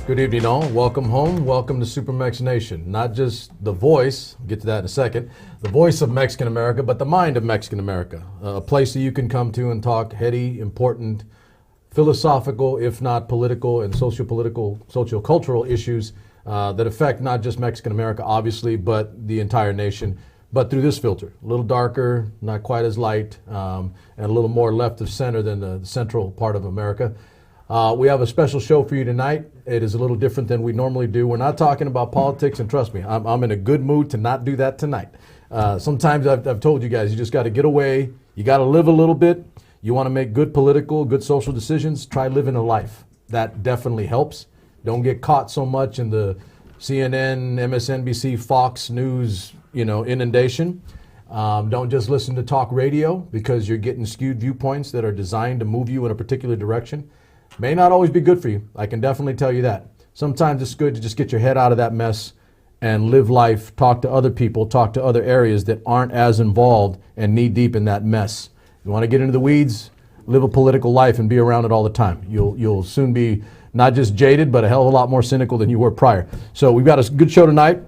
Good evening, all. Welcome home. Welcome to SuperMex Nation. Not just the voice, get to that in a second, the voice of Mexican America, but the mind of Mexican America. A place that you can come to and talk heady, important, philosophical, if not political and socio-political, socio-cultural issues that affect not just Mexican America, obviously, but the entire nation. But through this filter, a little darker, not quite as light, and a little more left of center than the central part of America. We have a special show for you tonight. It is a little different than we normally do. We're not talking about politics, and trust me, I'm in a good mood to not do that tonight. Sometimes I've told you guys, you just got to get away. You got to live a little bit. You want to make good political, good social decisions, try living a life. That definitely helps. Don't get caught so much in the CNN, MSNBC, Fox News, inundation. Don't just listen to talk radio because you're getting skewed viewpoints that are designed to move you in a particular direction. May not always be good for you. I can definitely tell you that. Sometimes it's good to just get your head out of that mess and live life, talk to other people, talk to other areas that aren't as involved and knee deep in that mess. You want to get into the weeds, live a political life and be around it all the time. You'll soon be not just jaded, but a hell of a lot more cynical than you were prior. So we've got a good show tonight.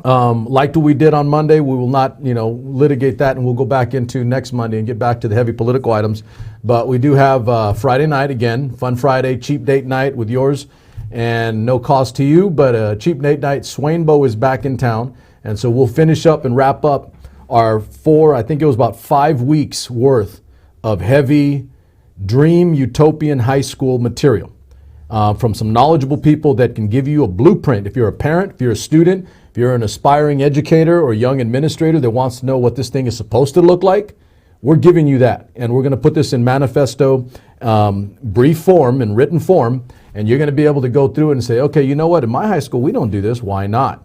Like what we did on Monday, we will not, litigate that, and we'll go back into next Monday and get back to the heavy political items. But we do have Friday night again, Fun Friday, cheap date night with yours, and no cost to you, but a cheap date night. Swainbo is back in town, and so we'll finish up and wrap up our I think it was about 5 weeks worth of heavy dream utopian high school material from some knowledgeable people that can give you a blueprint. If you're a parent, if you're a student, if you're an aspiring educator or young administrator that wants to know what this thing is supposed to look like, we're giving you that. And we're going to put this in manifesto, brief form, in written form, and you're going to be able to go through it and say, okay, you know what, in my high school, we don't do this. Why not?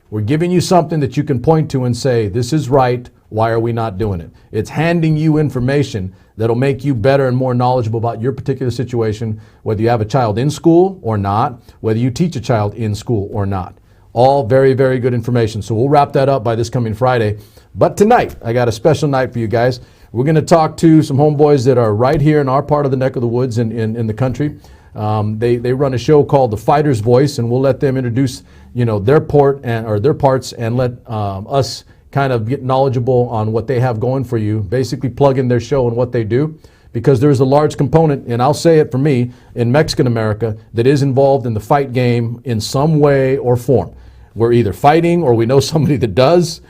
We're giving you something that you can point to and say, this is right. Why are we not doing it? It's handing you information that'll make you better and more knowledgeable about your particular situation, whether you have a child in school or not, whether you teach a child in school or not. All very, very good information. So we'll wrap that up by this coming Friday. But tonight, I got a special night for you guys. We're going to talk to some homeboys that are right here in our part of the neck of the woods in the country. They run a show called The Fighter's Voice, and we'll let them introduce their parts and let us kind of get knowledgeable on what they have going for you, basically plug in their show and what they do. Because there's a large component, and I'll say it for me, in Mexican America that is involved in the fight game in some way or form. We're either fighting or we know somebody that does.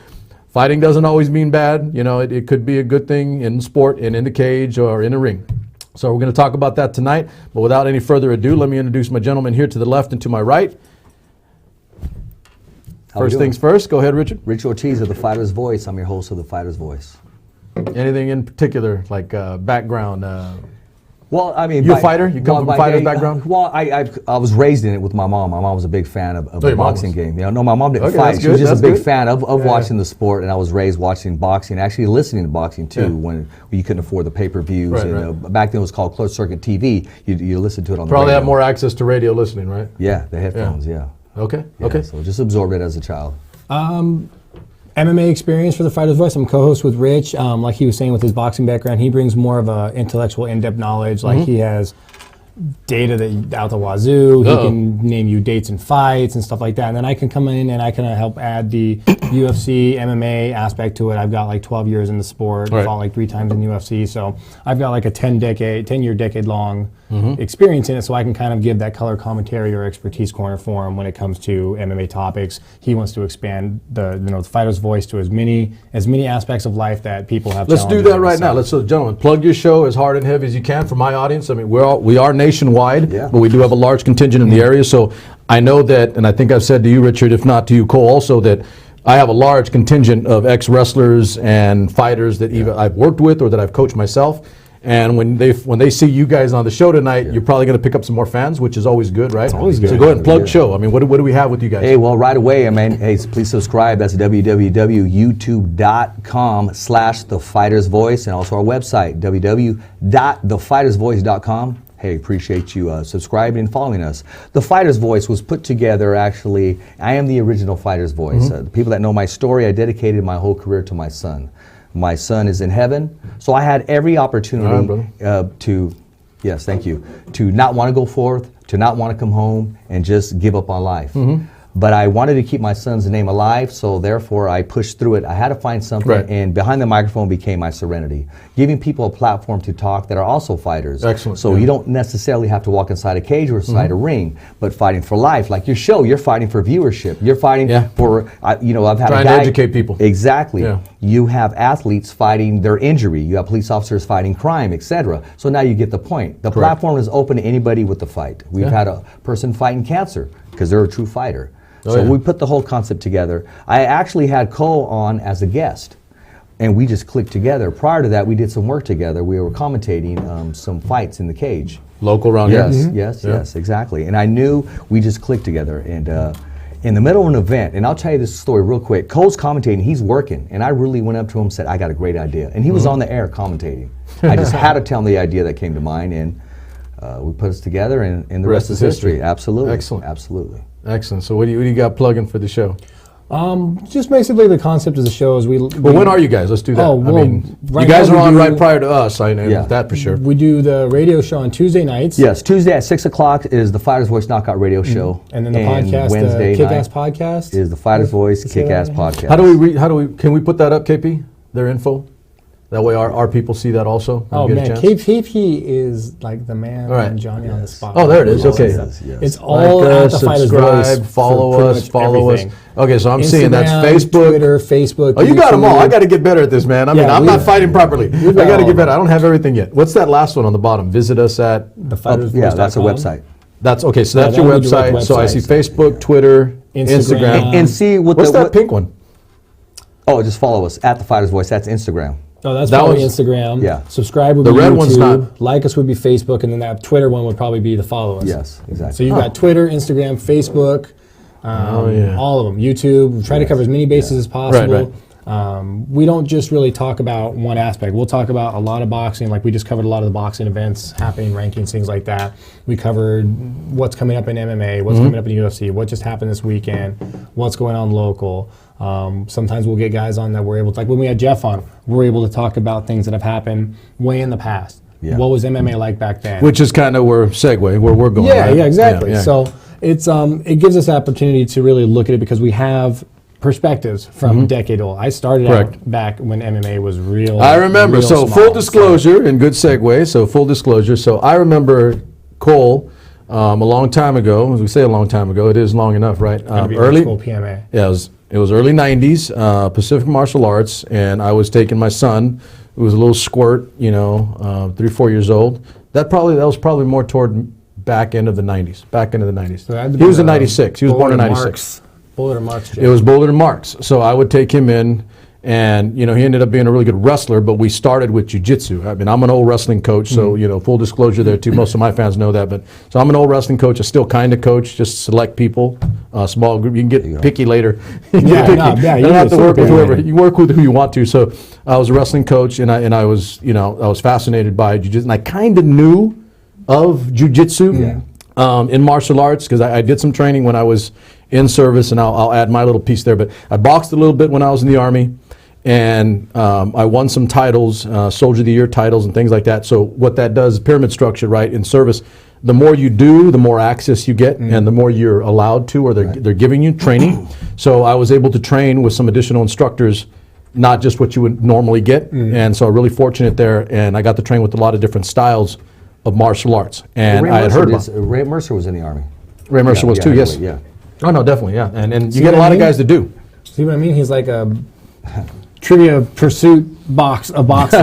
Fighting doesn't always mean bad. It could be a good thing in sport and in the cage or in a ring. So we're going to talk about that tonight. But without any further ado, let me introduce my gentleman here to the left and to my right. First things first, go ahead, Richard. Rich Ortiz of The Fighter's Voice. I'm your host of The Fighter's Voice. Anything in particular, like background? Well, I mean, you're a fighter? You come from a fighter's background? Well, I was raised in it with my mom. My mom was a big fan of the boxing game. No, my mom didn't fight. She was just a big fan of watching the sport, and I was raised watching boxing, actually listening to boxing too, when you couldn't afford the pay-per-views. Right. Back then it was called closed circuit TV. You listened to it on the radio. Probably have more access to radio listening, right? Yeah, the headphones, yeah. Okay. So just absorb it as a child. MMA experience for The Fighter's Voice. I'm co-host with Rich. Like he was saying with his boxing background, he brings more of a intellectual, in-depth knowledge. Like he has data that out the wazoo. He can name you dates and fights and stuff like that. And then I can come in and I can help add the UFC, MMA aspect to it. I've got like 12 years in the sport. Right. Fought like 3 times in UFC. So I've got like a 10-year, decade-long experience in it, so I can kind of give that color commentary or expertise corner for him when it comes to MMA topics. He wants to expand the fighter's voice to as many aspects of life that people have. Let's do that right now. So, gentlemen, plug your show as hard and heavy as you can for my audience. I mean, we are nationwide, but we do have a large contingent in the area. So I know that, and I think I've said to you, Richard, if not to you, Cole, also that I have a large contingent of ex-wrestlers and fighters that either I've worked with or that I've coached myself. And when they see you guys on the show tonight, you're probably going to pick up some more fans, which is always good, right? It's always good. So go ahead and plug show. I mean, what do we have with you guys? Hey, well, right away, please subscribe. That's www.youtube.com/thefightersvoice, and also our website, www.thefightersvoice.com. Hey, appreciate you subscribing and following us. The Fighter's Voice was put together, actually, I am the original Fighter's Voice. The people that know my story, I dedicated my whole career to my son. My son is in heaven, so I had every opportunity to Yes, thank you. To not want to go forth, to not want to come home and just give up on life. But I wanted to keep my son's name alive, so therefore I pushed through it. I had to find something, and behind the microphone became my serenity. Giving people a platform to talk that are also fighters. Excellent. So you don't necessarily have to walk inside a cage or inside a ring, but fighting for life. Like your show, you're fighting for viewership. You're fighting for, you know, I've had trying a guy, to educate people. Exactly. Yeah. You have athletes fighting their injury. You have police officers fighting crime, etc. So now you get the point. The platform is open to anybody with the fight. We've had a person fighting cancer because they're a true fighter. So we put the whole concept together. I actually had Cole on as a guest, and we just clicked together. Prior to that, we did some work together. We were commentating some fights in the cage. Local around here? Yes, Yes, exactly. And I knew we just clicked together. And in the middle of an event, and I'll tell you this story real quick, Cole's commentating, he's working, and I really went up to him and said, I got a great idea. And he was on the air commentating. I just had to tell him the idea that came to mind, and we put us together, and the rest is history. Absolutely. Excellent. Absolutely. Excellent. So what do you got plugging for the show? Just basically the concept of the show is Well, when are you guys? Let's do that. Oh, well, I mean, right you guys now are we on do- right prior to us. I know that for sure. We do the radio show on Tuesday nights. Yes, Tuesday at 6 o'clock is the Fighter's Voice Knockout Radio Show. And then the podcast, Wednesday the Kick-Ass night Podcast. is the Fighter's Voice Is that Kick-Ass right? Podcast. How do we, can we put that up, KP? Their info? That way our people see that also? Oh Get a man, chance? KP is like the man All right. on Johnny on the Spot. Oh, there it is. Okay. Yes, yes. It's all Like at us, the Fighter's subscribe, Voice. follow us, everything. Okay, so I'm seeing that's Instagram, Facebook. Twitter, Facebook. Oh, you got them all. YouTube. I got to get better at this, man. I mean, Yeah, I'm not fighting properly. I got got to all get of better. I don't have everything yet. What's that last one on the bottom? Visit us at. Yeah, that's a website. That's okay. So Yeah, that's that your would be like website. So I see websites. Facebook, Twitter, Instagram. And see what What's that pink one? Oh, just follow us at the Fighter's Voice. That's Instagram. Oh, that's That probably was- Instagram. Yeah. Subscribe would The be red YouTube. one's not. Like us would be Facebook, and then that Twitter one would probably be the follow us. Yes, exactly. So you've got Twitter, Instagram, Facebook, all of them. YouTube. We try to cover as many bases as possible. We don't just really talk about one aspect. We'll talk about a lot of boxing. Like we just covered a lot of the boxing events happening, rankings, things like that. We covered what's coming up in MMA, what's coming up in UFC, what just happened this weekend, what's going on local. Sometimes we'll get guys on that we're able to, like when we had Jeff on, we're able to talk about things that have happened way in the past. Yeah. What was MMA like back then? Which is kind of where we're going. Yeah, right? yeah, exactly. Yeah, yeah. So it's it gives us the opportunity to really look at it because we have perspectives from a decade old. I started out back when MMA was real. I remember. real So small. full disclosure, and good segue. So full disclosure. So I remember Cole a long time ago. As we say, a long time ago, it is long enough, right? Gotta be Early. old school PMA. Yeah, it was early '90s, Pacific Martial Arts, and I was taking my son, who was a little squirt, 3-4 years old. That was probably more toward back end of the '90s. So that had to He was be, in '96. He was born in Bullard '96. Bullard or Marks. It was Bullard and Marks. So I would take him in, and he ended up being a really good wrestler. But we started with jiu-jitsu. I mean, I'm an old wrestling coach, so full disclosure there too. Most of my fans know that. But so I'm an old wrestling coach. I still kind of coach, just select people, small group. You can get picky later. You can get Yeah, picky. no, yeah, You you don't have can to work with super whoever. picky. You work with who you want to. So I was a wrestling coach, and I was I was fascinated by jiu-jitsu, and I kind of knew of jiu-jitsu in martial arts because I did some training when I was in service, and I'll add my little piece there. But I boxed a little bit when I was in the Army, and I won some titles, Soldier of the Year titles and things like that. So what that does, pyramid structure, right, in service, the more you do, the more access you get, and the more you're allowed to, or they're giving you training. So I was able to train with some additional instructors, not just what you would normally get. And so I'm really fortunate there, and I got to train with a lot of different styles of martial arts. And I had heard about Ray Mercer was in the Army. Ray Mercer was too, yes. Yeah. Oh, no, definitely, yeah. And you See get a what I lot of mean? guys that do. See what I mean? He's like a trivia pursuit box of boxing.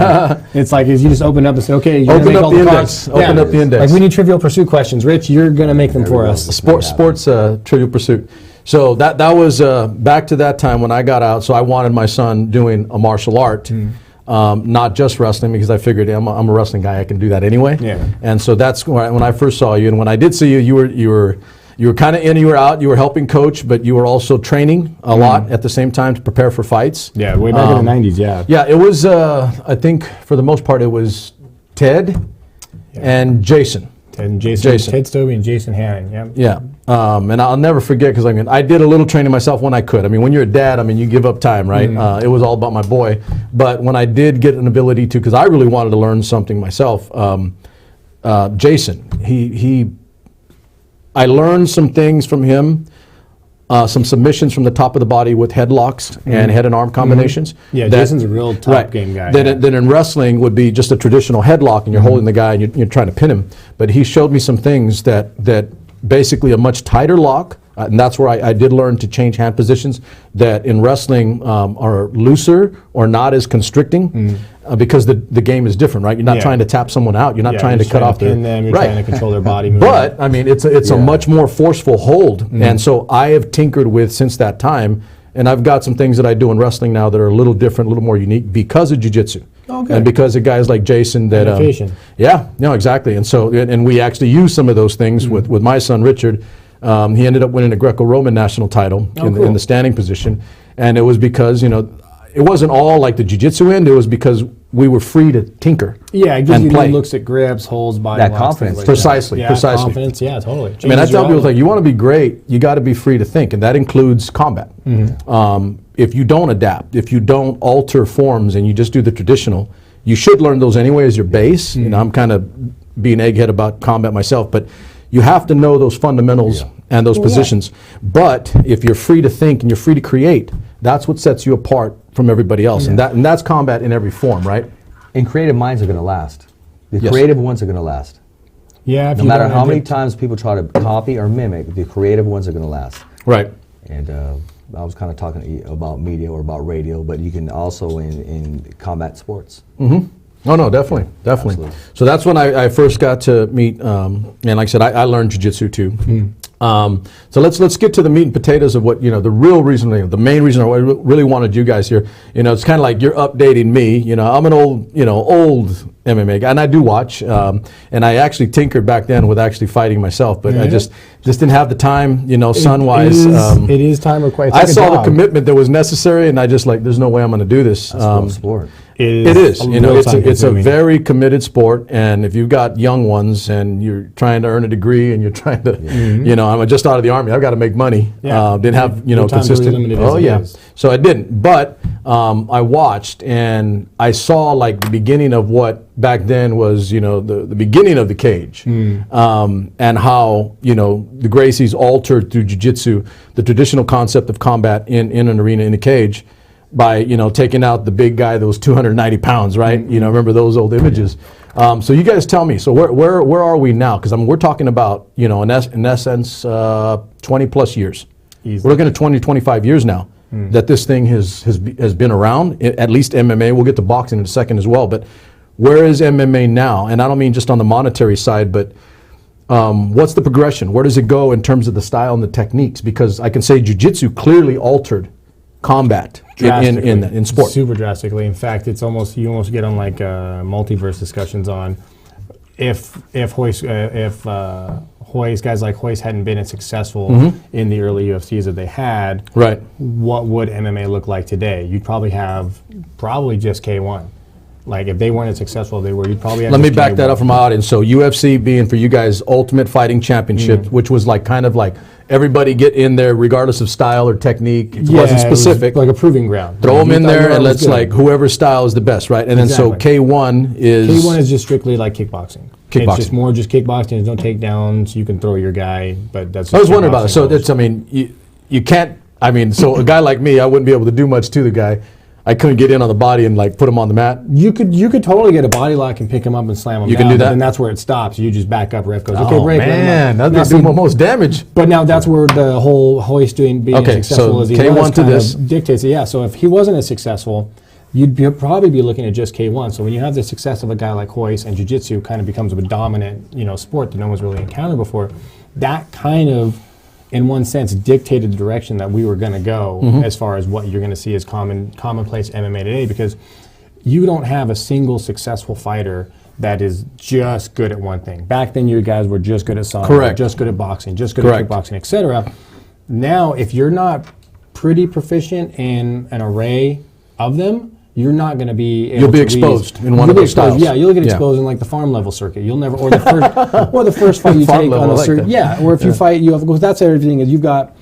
It's like you just open up and say, okay, you're Open gonna make up all the the index. cards. Open up the index. Like we need trivial pursuit questions. Rich, you're gonna make them for us. Sports Trivial Pursuit. So that was back to that time when I got out. So I wanted my son doing a martial art, not just wrestling, because I figured I'm a wrestling guy. I can do that anyway. Yeah. And so that's when I first saw you. And when I did see you, you were kind of in, you were out, you were helping coach, but you were also training a lot at the same time to prepare for fights. Yeah, way back in the 90s, yeah. Yeah, it was, I think for the most part, it was Ted and Jason. And Jason. Ted Stobie and Jason Hannon, yeah. Yeah, and I'll never forget, because I did a little training myself when I could. I mean, when you're a dad, you give up time, right? It was all about my boy. But when I did get an ability to, because I really wanted to learn something myself, Jason, he I learned some things from him, some submissions from the top of the body with headlocks and head and arm combinations. Yeah, Jason's a real top game guy. Then in wrestling would be just a traditional headlock, and you're holding the guy and you're trying to pin him. But he showed me some things that basically a much tighter lock, and that's where I did learn to change hand positions that in wrestling are looser or not as constricting because the game is different, right? You're not trying to tap someone out. You're not trying to cut off their pin them. You're trying to control their body movement. But I mean, it's a much more forceful hold, and so I have tinkered with since that time, and I've got some things that I do in wrestling now that are a little different, a little more unique because of jiu-jitsu. Okay. And because of guys like Jason that exactly. And so and we actually use some of those things with my son Richard. He ended up winning a Greco-Roman national title in the standing position, and it was because it wasn't all like the jiu-jitsu end. It was because we were free to tinker. Yeah, it gives you new looks at grips, holds, body that locks, confidence. Like precisely. Confidence. Yeah, totally. I mean, I tell people, you want to be great, you got to be free to think, and that includes combat. If you don't adapt, if you don't alter forms, and you just do the traditional, you should learn those anyway as your base. I'm kind of being egghead about combat myself, but you have to know those fundamentals and those positions. But if you're free to think and you're free to create, that's what sets you apart from everybody else, and that's combat in every form, right? And creative minds are going to last. The creative ones are going to last. Yeah. No matter how many times people try to copy or mimic, the creative ones are going to last. Right. And I was kind of talking about media or about radio, but you can also in combat sports. Oh no, definitely. Absolutely. So that's when I first got to meet, and like I said, I learned jiu-jitsu too. So let's get to the meat and potatoes of what the real reason, the main reason I really wanted you guys here. It's kind of like you're updating me. I'm an old MMA guy, and I do watch, and I actually tinkered back then with actually fighting myself, but I just didn't have the time, son-wise. It is time required. I saw the commitment that was necessary, and I just there's no way I'm going to do this. That's sport. It is. It's a very committed sport, and if you've got young ones and you're trying to earn a degree and you're trying to, I'm just out of the Army. I've got to make money. Didn't have consistent. So I didn't. But I watched and I saw the beginning of what back then was the beginning of the cage, and how the Gracies altered through jiu-jitsu the traditional concept of combat in an arena in a cage. By taking out the big guy that was 290 pounds, right? Remember those old images. So you guys tell me. So where are we now? Because we're talking about in essence 20 plus years. Easily. We're looking at 20, 25 years now that this thing has been around. At least MMA. We'll get to boxing in a second as well. But where is MMA now? And I don't mean just on the monetary side, but what's the progression? Where does it go in terms of the style and the techniques? Because I can say jiu-jitsu clearly altered combat in sport. Super drastically. In fact, you almost get on multiverse discussions on if guys like Hoist hadn't been as successful in the early UFCs that they had, what would MMA look like today? You'd probably have just K1. If they weren't as successful as they were, you'd probably have. Let me back that up from my audience. So UFC being for you guys Ultimate Fighting Championship, which was kind of everybody get in there regardless of style or technique. It wasn't specific. It was like a proving ground. Throw them in there and let's whoever's style is the best, right? And then so K1 is just strictly like kickboxing. It's just more kickboxing. There's no takedowns. You can throw your guy, but that's. I was wondering about it. So that's you can't. So a guy like me, I wouldn't be able to do much to the guy. I couldn't get in on the body and put him on the mat. You could totally get a body lock and pick him up and slam him down. You can do that? And that's where it stops. You just back up, ref goes, okay, break. Man, that's going to do most damage. But now that's where the whole Hoist being as successful as he was to this dictates it. Yeah, so if he wasn't as successful, you'd probably be looking at just K1. So when you have the success of a guy like Hoist and jiu-jitsu kind of becomes a dominant sport that no one's really encountered before, that kind of in one sense, dictated the direction that we were going to go as far as what you're going to see as commonplace MMA today, because you don't have a single successful fighter that is just good at one thing. Back then, you guys were just good at soccer, just good at boxing, just good at kickboxing, etc. Now, if you're not pretty proficient in an array of them, you're not going to be able You'll be exposed in one of those styles. Yeah, you'll get exposed in the farm level circuit. You'll never, or the first fight you take on a circuit. Yeah, or if you fight, because that's everything. Is you've got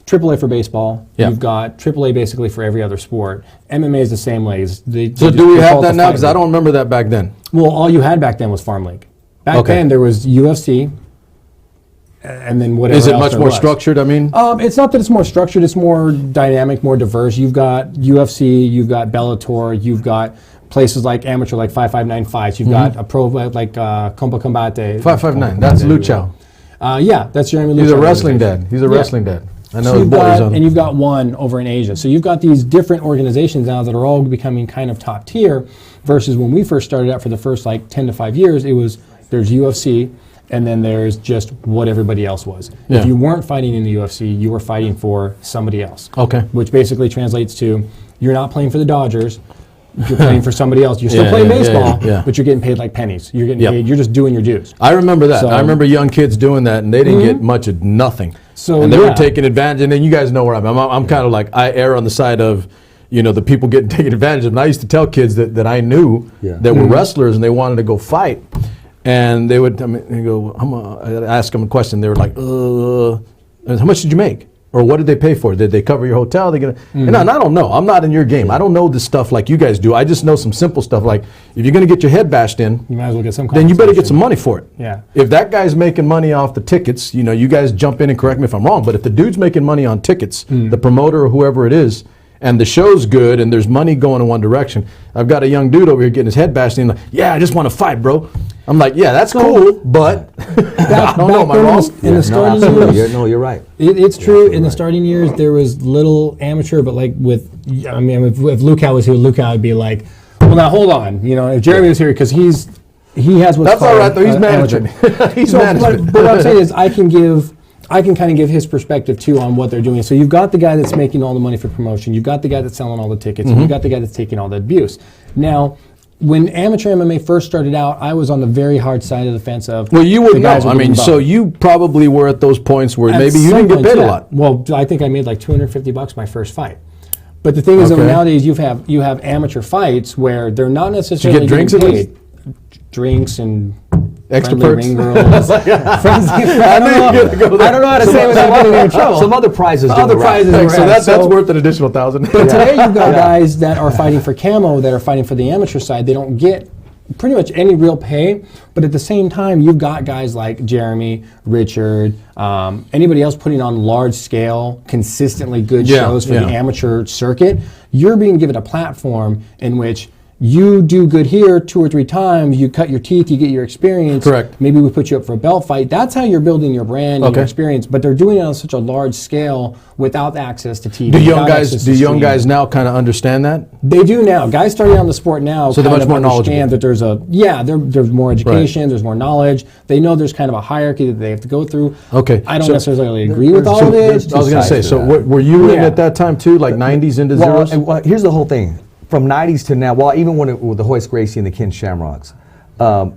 AAA for baseball. Yeah. You've got AAA basically for every other sport. MMA is the same way. So do we have that now? Because I don't remember that back then. Well, all you had back then was Farm League. Back then there was UFC, and then whatever. Is it else much there more was. structured? I mean, It's not that it's more structured. It's more dynamic, more diverse. You've got UFC, you've got Bellator, you've got places like amateur, like 559 Fights. You've got a pro like Compa Combate. 559. That's Luchao. Yeah, that's Jeremy Luchao. He's a wrestling dad. He's a wrestling dad. I know So his boys on. and you've got one over in Asia. So you've got these different organizations now that are all becoming kind of top tier versus when we first started out for the first like 10 to 5 years, there's UFC and then there's just what everybody else was. Yeah. If you weren't fighting in the UFC, you were fighting for somebody else. Okay. Which basically translates to you're not playing for the Dodgers. You're playing for somebody else. You're still Yeah, playing yeah, baseball, yeah. but you're getting paid like pennies. You're getting Yep. paid. You're just doing your dues. I remember that. So- I remember young kids doing that, and they didn't get much of nothing. So, and they were yeah. taking advantage. And then you guys know where I'm kind of like, I err on the side of, the people getting taken advantage of. And I used to tell kids that I knew that were wrestlers and they wanted to go fight, and they would they go, I'd ask them a question. They were like, how much did you make? Or what did they pay for? Did they cover your hotel? And I don't know. I'm not in your game. I don't know this stuff like you guys do. I just know some simple stuff like if you're going to get your head bashed in, You might as well get some. then you better get compensation. some money for it. Yeah. If that guy's making money off the tickets, you guys jump in and correct me if I'm wrong, but if the dude's making money on tickets, the promoter or whoever it is, and the show's good and there's money going in one direction, I've got a young dude over here getting his head bashed in, like, yeah, I just want to fight, bro. I'm like, yeah, that's cool, but I don't know, am I then wrong? in the starting absolutely. years, You're right. It's true. In the starting years, there was little amateur, but like if Luchao was here, Luchao would be like, well, now hold on. If Jeremy was here, because he has what's That's called all right, though. He's amateur. management. He's So, management. but what I'm saying is, I can kind of give his perspective too on what they're doing. So you've got the guy that's making all the money for promotion. You've got the guy that's selling all the tickets. And you've got the guy that's taking all the abuse. Now, when amateur MMA first started out, I was on the very hard side of the fence of. Well, you the would know. guys I were mean, getting so bumped. you probably were at those points where At maybe you some didn't get points, paid a yeah. lot. Well, I think I made like $250 my first fight. But the thing is that Okay. nowadays you have amateur fights where they're not necessarily get drinks getting at paid. Drinks and Extra friendly perks. ring girls. Friends- I knew you were going to go there. I don't know how to say it without getting in trouble. Some other prizes. Other doing prizes right. were So had. that's worth an additional $1,000. But today you've got guys that are fighting for camo, that are fighting for the amateur side. They don't get pretty much any real pay, but at the same time, you've got guys like Jeremy, Richard, anybody else putting on large scale, consistently good shows for the amateur circuit. You're being given a platform in which you do good here 2 or 3 times, you cut your teeth, you get your experience. Correct. Maybe we put you up for a belt fight. That's how you're building your brand and your experience. But they're doing it on such a large scale without access to TV. Do young without access to guys streaming. now kind of understand that? They do now. Guys starting out in the sport now So they're kind much of more understand knowledgeable. that there's more education, there's more knowledge. They know there's kind of a hierarchy that they have to go through. Okay. I don't So- necessarily agree with all so of it. I was going to sides say, to so that. were you in Yeah. at that time too, like 90s into Well, zeros? and, here's the whole thing. From 90s to now, even with the Hoist Gracie and the Ken Shamrocks,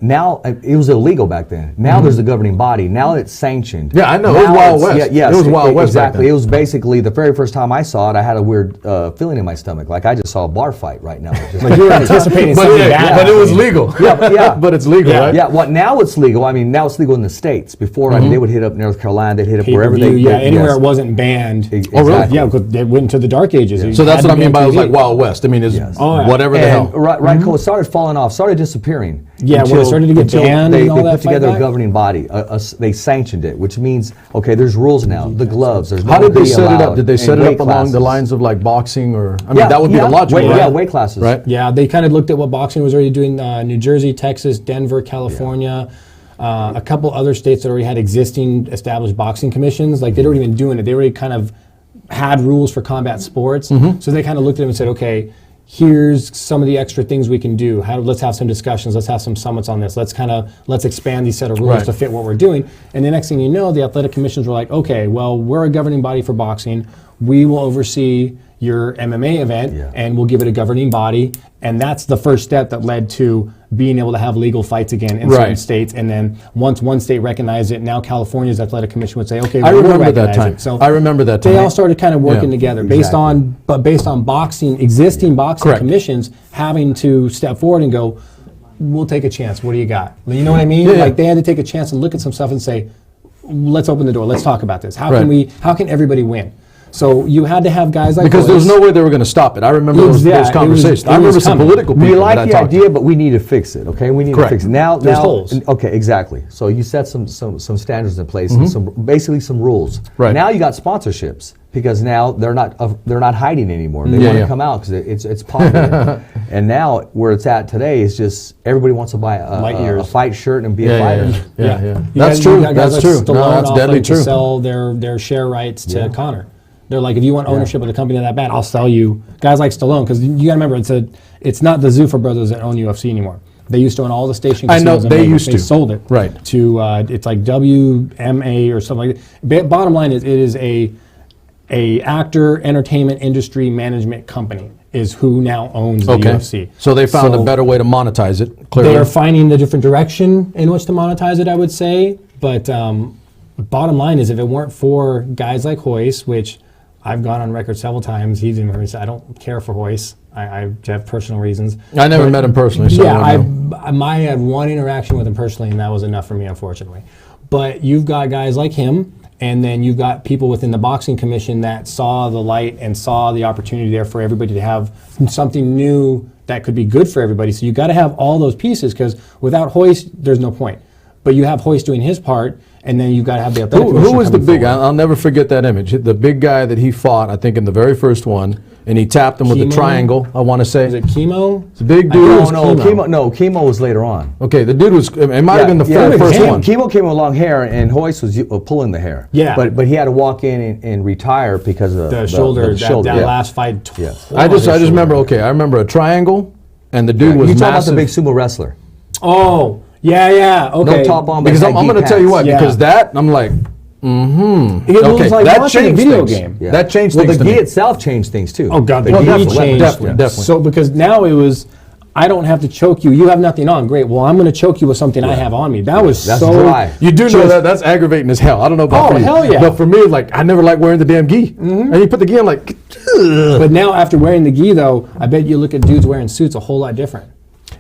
now it was illegal back then. Now there's a governing body. Now it's sanctioned. Yeah, I know. It was Now Wild it's- West. Yes, It was Wild West back Exactly. then. It was basically the very first time I saw it. I had a weird feeling in my stomach, like I just saw a bar fight right now. Like you were anticipating something bad. but it was happening. legal. Yeah. But it's legal, right? Yeah, well, now it's legal. I mean, now it's legal in the States. Before, I mean, they would hit up North Carolina, they'd hit up wherever Pay-per-view, they anywhere yes. it wasn't banned. Oh, really? Exactly. Yeah, because it went into the dark ages. You So that's had what I to mean be by on it was TV. like Wild West. I mean, it's Yes. Oh, yeah. whatever the And hell. right, cool. It started falling off, started disappearing. Yeah, when it started to get until banned they, and all they that put together fight a back? governing body. They sanctioned it, which means okay, there's rules now. The gloves. There's How did they nobody set it up? allowed, Did they set and it weight up along the classes. lines of like boxing or? I mean, that would be the logical, weight, right? Yeah, weight classes. Right? Yeah, they kind of looked at what boxing was already doing. New Jersey, Texas, Denver, California, a couple other states that already had existing established boxing commissions. Like they'd already been doing it. They already kind of had rules for combat sports. So they kind of looked at them and said, okay, here's some of the extra things we can do. Let's have some discussions. Let's have some summits on this. Let's expand these set of rules Right. to fit what we're doing. And the next thing you know, the athletic commissions were like, okay, well, we're a governing body for boxing. We will oversee your MMA event, and we'll give it a governing body. And that's the first step that led to being able to have legal fights again in certain Right. states. And then once one state recognized it, now California's athletic commission would say, okay, I we'll remember that recognize time. it. So I remember that time. they all started kind of working Yeah. together based on boxing, existing boxing Correct. commissions having to step forward and go, we'll take a chance. What do you got? You know what I mean? Yeah, yeah. Like they had to take a chance and look at some stuff and say, let's open the door. Let's talk about this. How Right. can everybody win? So you had to have guys like because there was Royce. no way they were going to stop it. I remember those conversations. I remember some political people. We like that I the talked idea, but we need to fix it. Okay, we need Correct. to fix it now. There's holes. Okay, exactly. So you set some standards in place, and basically some rules. Right. Now you got sponsorships because now they're not hiding anymore. They want to come out because it's popular. And now where it's at today is just everybody wants to buy a fight shirt and be a fighter. Yeah. That's true. That's true. No, that's deadly true. To sell their share rights to Conor. They're like, if you want ownership of the company that bad, I'll sell you. Guys like Stallone, because you got to remember, it's not the Zuffa brothers that own UFC anymore. They used to own all the station casinos. I know, they sold it. Right. To, it's like WMA or something like that. Bottom line is, it is a actor entertainment industry management company is who now owns the UFC. So they found a better way to monetize it, clearly. They are finding the different direction in which to monetize it, I would say. But bottom line is, if it weren't for guys like Royce, which I've gone on record several times, he's even heard me say, I don't care for Royce. I have personal reasons. I never met him personally, so I had one interaction with him personally, and that was enough for me, unfortunately. But you've got guys like him, and then you've got people within the boxing commission that saw the light and saw the opportunity there for everybody to have something new that could be good for everybody. So you got to have all those pieces, because without Royce, there's no point. But you have Royce doing his part, and then you've got to have the athletic Who was the big guy? I'll never forget that image. The big guy that he fought, I think, in the very first one, and he tapped him with the triangle, I want to say. Was it Chemo? It's a big dude. Chemo was later on. Okay, the dude was, it might have been the first one. Chemo came with long hair, and Royce was pulling the hair. Yeah. But he had to walk in and retire because of the shoulder. That last fight. Yeah. I just remember, I remember a triangle, and the dude was you massive. talking about the big sumo wrestler. Oh, yeah, okay. No top on, because I'm going to tell you what, because that, I'm like, It was like that watching a changed video things. game. Yeah. That changed well, things. The gi itself changed things too. Oh God, the gi changed. Definitely. So because now it was, I don't have to choke you. You have nothing on. Great. Well, I'm going to choke you with something I have on me. That's so dry. You do know that's aggravating as hell. I don't know about for you. Hell yeah. But for me, like, I never liked wearing the damn gi. And you put the gi on, like, ugh. But now after wearing the gi, though, I bet you look at dudes wearing suits a whole lot different.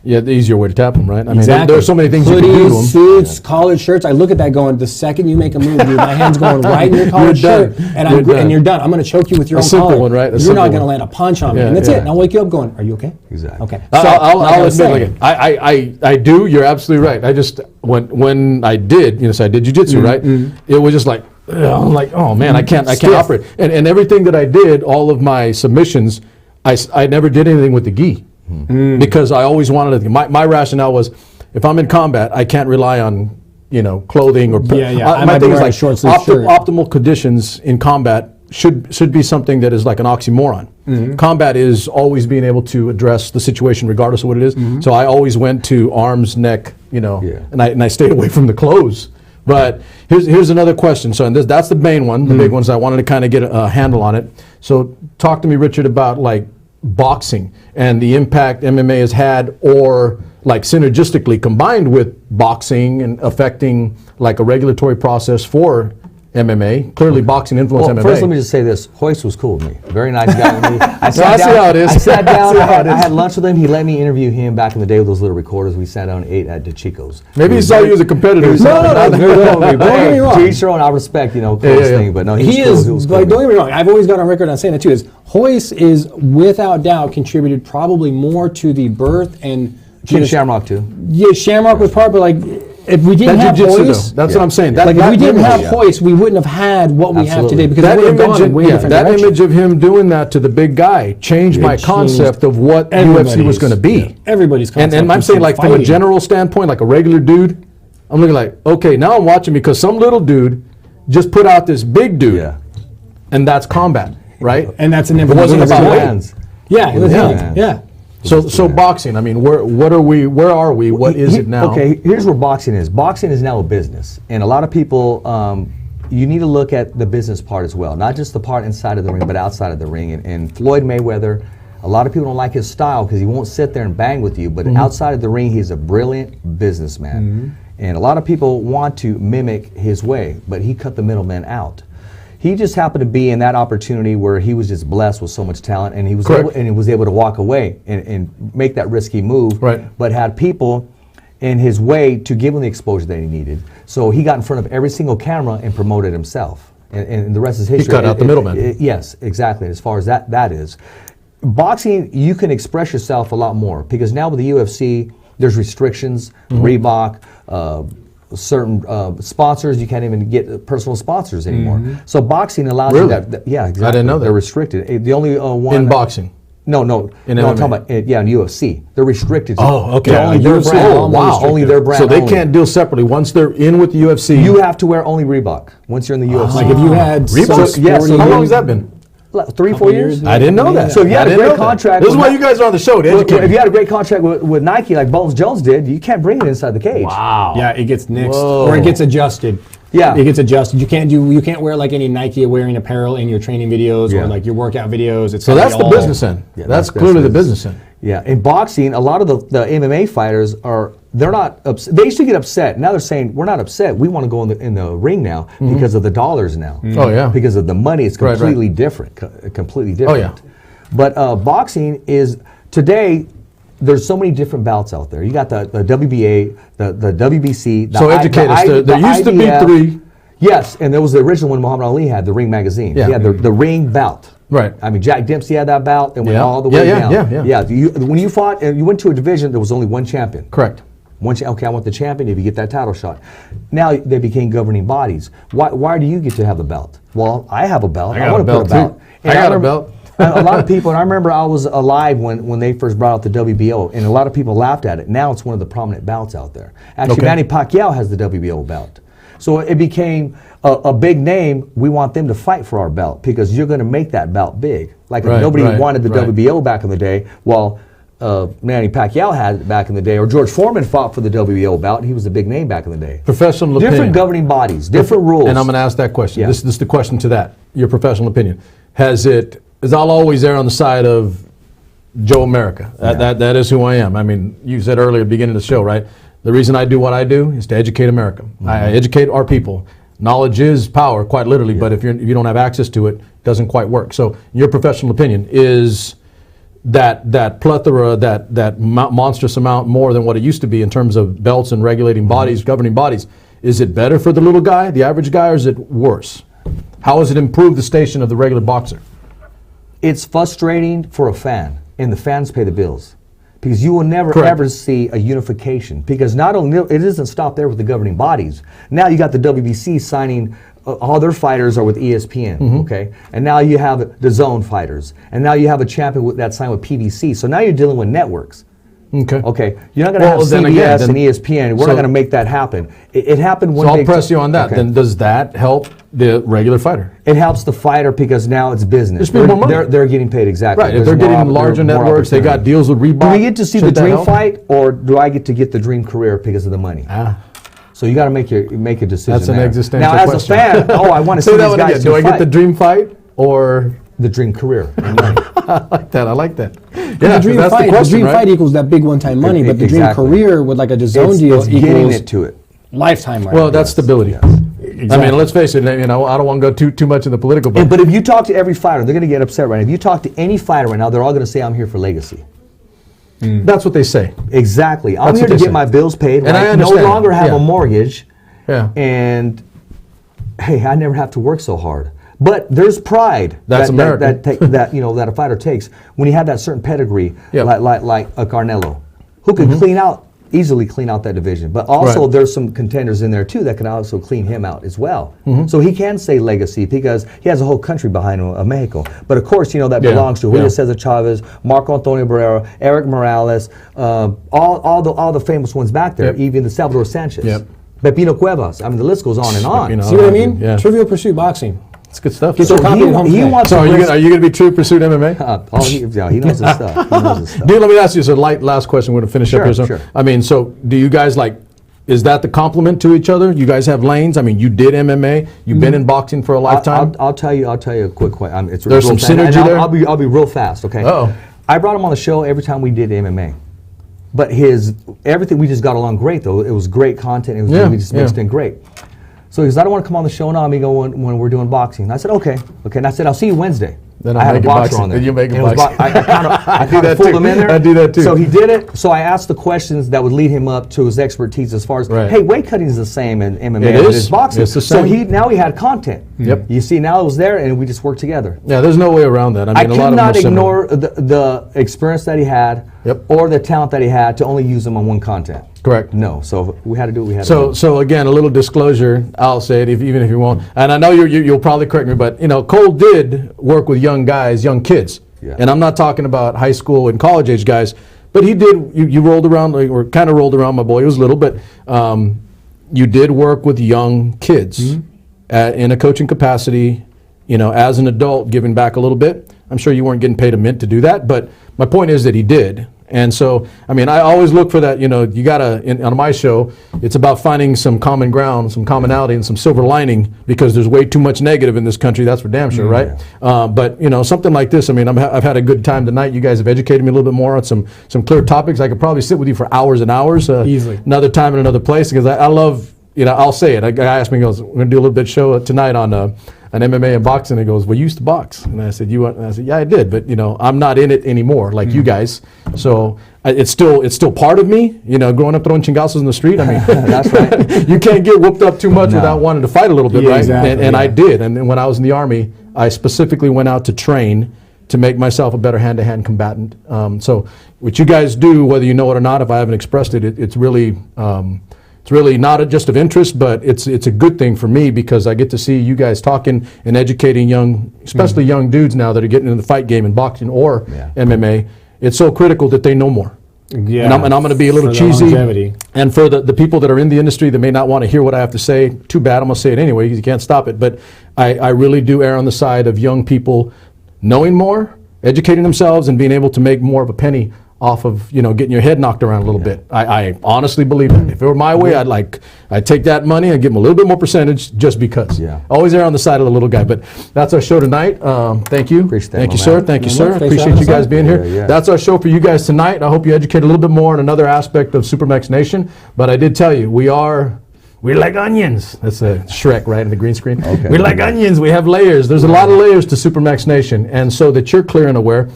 Yeah, the easier way to tap them, right? I Exactly. mean, there are so many things Hoodies, you can do to them. suits, collared shirts. I look at that going, the second you make a move, dude, my hand's going right in your collared shirt, and you're done. I'm going to choke you with your own collar. A simple one, right? You're not going to land a punch on me, and that's it. And I'll wake you up going, are you okay? Exactly. Okay. So I'll admit, I do. You're absolutely right. I just when I did, so I did jiu-jitsu, right? It was just like, I'm like, oh man, I can't operate. And everything that I did, all of my submissions, I never did anything with the gi. Because I always wanted to. My rationale was, if I'm in combat, I can't rely on clothing or. My thing is like optimal conditions in combat should be something that is like an oxymoron. Combat is always being able to address the situation regardless of what it is. So I always went to arms, neck, and I stayed away from the clothes. But here's another question. So that's the main one, the big ones. I wanted to kind of get a handle on it. So talk to me, Richard, about like boxing and the impact MMA has had, or like synergistically combined with boxing and affecting like a regulatory process for MMA. Clearly, boxing influenced MMA. First, let me just say this: Royce was cool with me. Very nice guy with me. I sat down. I had lunch with him. He let me interview him back in the day with those little recorders. We sat down and ate at DeChico's. Maybe he saw you as a competitor. No, don't get me wrong. To each their own. I respect, close thing, but no, he was cool. Don't get me wrong. I've always got on record on saying that too. Is Royce is without doubt contributed probably more to the birth and. Shamrock too. Yeah, Shamrock was part, but like. If we didn't have Royce, that's what I'm saying. If we didn't have Royce, we wouldn't have had what we have today, because that we would have gone in way different that direction. image of him doing that to the big guy changed my concept of what UFC was going to be. Yeah, everybody's concept. And I'm saying, like, from a general standpoint, like a regular dude, I'm looking like, okay, now I'm watching because some little dude just put out this big dude, and that's combat, right? And that's an It wasn't about hands. Yeah, it was hands. Yeah. So boxing, I mean, where are we? What is it now? Okay, here's where boxing is. Boxing is now a business, and a lot of people, you need to look at the business part as well, not just the part inside of the ring, but outside of the ring. And Floyd Mayweather, a lot of people don't like his style because he won't sit there and bang with you, but outside of the ring, he's a brilliant businessman. And a lot of people want to mimic his way, but he cut the middleman out. He just happened to be in that opportunity where he was just blessed with so much talent, and he was able to walk away and make that risky move, but had people in his way to give him the exposure that he needed. So he got in front of every single camera and promoted himself. and the rest is history. He cut out the middleman. Yes, exactly. As far as that is, boxing, you can express yourself a lot more because now with the UFC, there's restrictions. Reebok, certain sponsors, you can't even get personal sponsors anymore. So boxing allows you that. Yeah, exactly. I didn't know that. They're restricted. The only one in boxing. No, In I'm MMA. talking about in UFC. They're restricted. Oh, okay. Only their UFC. brand. Oh, wow. Only their brand. So they only. can't deal separately. Once they're in with the UFC, You have to wear only Reebok once you're in the UFC. Like if you had Reebok. some yes, sporting- How long has that been? 3-4 years. I didn't know that. So if you I had a didn't great know that. contract, This is with why Ni- you guys are on the show to educate if me. you had a great contract with Nike like Bones Jones did, you can't bring it inside the cage. Wow. Yeah, it gets nixed Whoa. or it gets adjusted. Yeah. It gets adjusted. You can't wear like any Nike wearing apparel in your training videos Yeah. or like your workout videos. It's So gotta that's be the all- business end. Yeah, that's that's clearly the business. business end. Yeah, in boxing, a lot of the MMA fighters they're not they used to get upset. Now they're saying we're not upset. We want to go in the ring now because of the dollars now. Oh, yeah. Because of the money, it's Right, completely different. Completely different. Oh, yeah. But boxing is today. There's so many different bouts out there. You got the WBA, the WBC. So educate us. There used to be IBF. 3. Yes, and there was the original one Muhammad Ali had, the Ring magazine. Yeah. He had the Ring bout. Right. I mean, Jack Dempsey had that bout and went Yeah. all the way Yeah, down. yeah. When you fought and you went to a division, there was only one champion. Correct. Okay, I want the champion if you get that title shot. Now they became governing bodies. Why do you get to have the belt? Well, I have a belt. I got want a to put belt, a belt. too. And I got a remember- belt. a lot of people, and I remember I was alive when they first brought out the WBO, and a lot of people laughed at it. Now it's one of the prominent bouts out there. Actually, Okay. Manny Pacquiao has the WBO belt. So it became a big name. We want them to fight for our belt because you're going to make that belt big. Like Right, if nobody right, wanted the right. WBO back in the day, well, Manny Pacquiao had it back in the day, or George Foreman fought for the WBO belt. He was a big name back in the day. Professional Different opinion. governing bodies, different rules. And I'm going to ask that question. Yeah. This is the question to that. Your professional opinion. Is I'll always err on the side of Joe America. That is who I am. I mean, you said earlier at the beginning of the show, right? The reason I do what I do is to educate America. I educate our people. Knowledge is power, quite literally, but if you don't have access to it, it doesn't quite work. So, in your professional opinion, is that plethora, that monstrous amount more than what it used to be in terms of belts and regulating bodies, governing bodies, is it better for the little guy, the average guy, or is it worse? How has it improved the station of the regular boxer? It's frustrating for a fan, and the fans pay the bills. Because you will never Correct. ever see a unification. Because not only it doesn't stop there with the governing bodies. Now you got the WBC signing all their fighters are with ESPN, okay? And now you have the Zone fighters, and now you have a champion that signed with PBC. So now you're dealing with networks. Okay. You're not going to have then CBS again, and ESPN. We're not going to make that happen. It happened when So I'll they press you on that. Okay. Then does that help the regular fighter? It helps the fighter because now it's business. There's more money. They're getting paid exactly. Right. If There's they're more getting oppor- larger more networks, they got opportunity. deals with Reebok. Do we get to see the Should that dream help? fight, or do I get to get the dream career because of the money? So you got to make a decision. That's an there. existential now, as question. a fan, I want to see Say that these one guys again. Do I fight. get the dream fight or the dream career? and money. I like that. I like that. The dream that's fight, the question, dream right? fight equals that big one-time money, but the dream Exactly. career with like a DAZN deal It's getting equals it to it. lifetime money. Well, that's stability. Exactly. I mean, let's face it. I don't want to go too much in the political. But if you talk to every fighter, they're going to get upset right now. If you talk to any fighter right now, they're all going to say, "I'm here for legacy." That's what they say. Exactly. I'm That's here what to they get say. my bills paid. And I no understand. longer have Yeah. a mortgage. Yeah. And hey, I never have to work so hard. But there's pride That's America. that a fighter takes when you have that certain pedigree, Yep. like a Carnello, who can easily clean out that division. But also Right. there's some contenders in there too that can also clean him out as well. So he can say legacy because he has a whole country behind him, Mexico. But of course, that Yeah. belongs to Julio Cesar Chavez, Marco Antonio Barrera, Eric Morales, all the famous ones back there, Yep. even the Salvador Sanchez. Yep. Pepino Cuevas. I mean, the list goes on and on. See what I mean? Yeah. Trivial Pursuit boxing. It's good stuff. Get So, your copy at home he today. wants so to are you risk- going to be True Pursuit MMA? he knows his stuff. He knows his stuff. Dude, let me ask you. So, last question. We're going to finish up Sure, here. So, sure. I mean, so do you guys is that the complement to each other? You guys have lanes. I mean, you did MMA. You've been in boxing for a lifetime. I'll tell you a quick question. It's There's real some fast, synergy and there? I'll be real fast, okay? Uh-oh. I brought him on the show every time we did MMA. But everything, we just got along great, though. It was great content. We just mixed in great. So he goes, I don't want to come on the show now, amigo, when we're doing boxing. And I said, okay. And I said, I'll see you Wednesday. Then I had a make it boxer boxing. on there. Then you make it And it was boxing. I do kind that of pulled too. him in there. I do that too. So he did it. So I asked the questions that would lead him up to his expertise as far as, Right. hey, weight cutting is the same in MMA It as it is. is boxing. It's the So same. now he had content. Yep. You see, now it was there, and we just worked together. Yeah, there's no way around that. I I mean, a could lot of them not are similar. ignore the experience that he had Yep. or the talent that he had to only use them on one content. Correct. No. So we had to do what we had to do. So again, a little disclosure. I'll say it, even if you won't. And I know you'll probably correct me, but Cole did work with young guys, young kids, Yeah. and I'm not talking about high school and college age guys. But he did. You rolled around, or kind of rolled around. My boy, he was little, but you did work with young kids in a coaching capacity. As an adult, giving back a little bit. I'm sure you weren't getting paid a mint to do that, but my point is that he did. And so, I mean, I always look for that, you gotta, on my show, it's about finding some common ground, some commonality, and some silver lining, because there's way too much negative in this country, that's for damn sure, right? But, something like this, I mean, I've had a good time tonight. You guys have educated me a little bit more on some clear topics. I could probably sit with you for hours and hours. Easily. Another time in another place, because I love, I'll say it. A guy asked me, he goes, we're gonna do a little bit show tonight on MMA and boxing. He goes, well, you used to box. And I said, and I said, yeah, I did, but I'm not in it anymore like you guys. So it's still part of me. Growing up throwing chingazos in the street. I mean, That's right. you can't get whooped up too much No. without wanting to fight a little bit, Yeah, right? exactly, And yeah. I did. And then when I was in the Army, I specifically went out to train to make myself a better hand-to-hand combatant. So what you guys do, whether you know it or not, if I haven't expressed it, it's really not just of interest, but it's a good thing for me, because I get to see you guys talking and educating especially young dudes now that are getting into the fight game in boxing or Yeah. MMA. It's so critical that they know more. Yeah. And I'm going to be a little for the cheesy. longevity. And for the people that are in the industry that may not want to hear what I have to say, too bad, I'm going to say it anyway, because you can't stop it. But I really do err on the side of young people knowing more, educating themselves, and being able to make more of a penny off of getting your head knocked around a little bit. I honestly believe that. If it were my way, I'd take that money and give them a little bit more percentage just because. Yeah. Always err on the side of the little guy. But that's our show tonight. Thank you. Appreciate that, Thank you, my sir. man. Thank you, No, sir. thanks for Appreciate having you us guys on. being here. Yeah. That's our show for you guys tonight. I hope you educate a little bit more on another aspect of SuperMex Nation. But I did tell you, we're like onions. That's a Shrek, right, in the green screen. Okay. We're like onions. We have layers. There's a lot of layers to SuperMex Nation. And so that you're clear and aware,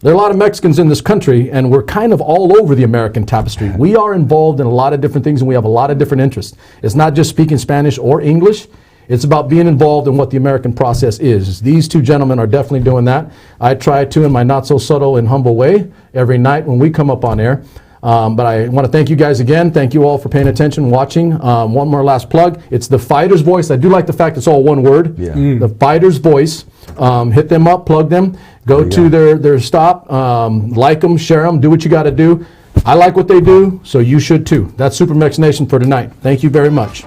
there are a lot of Mexicans in this country, and we're kind of all over the American tapestry. We are involved in a lot of different things, and we have a lot of different interests. It's not just speaking Spanish or English. It's about being involved in what the American process is. These two gentlemen are definitely doing that. I try to, in my not so subtle and humble way, every night when we come up on air. But I want to thank you guys again. Thank you all for paying attention, watching. One more last plug. It's The Fighter's Voice. I do like the fact it's all one word. Yeah. The Fighter's Voice. Hit them up, plug them. Go to their stop, like them, share them, do what you got to do. I like what they do, so you should too. That's SuperMex Nation for tonight. Thank you very much.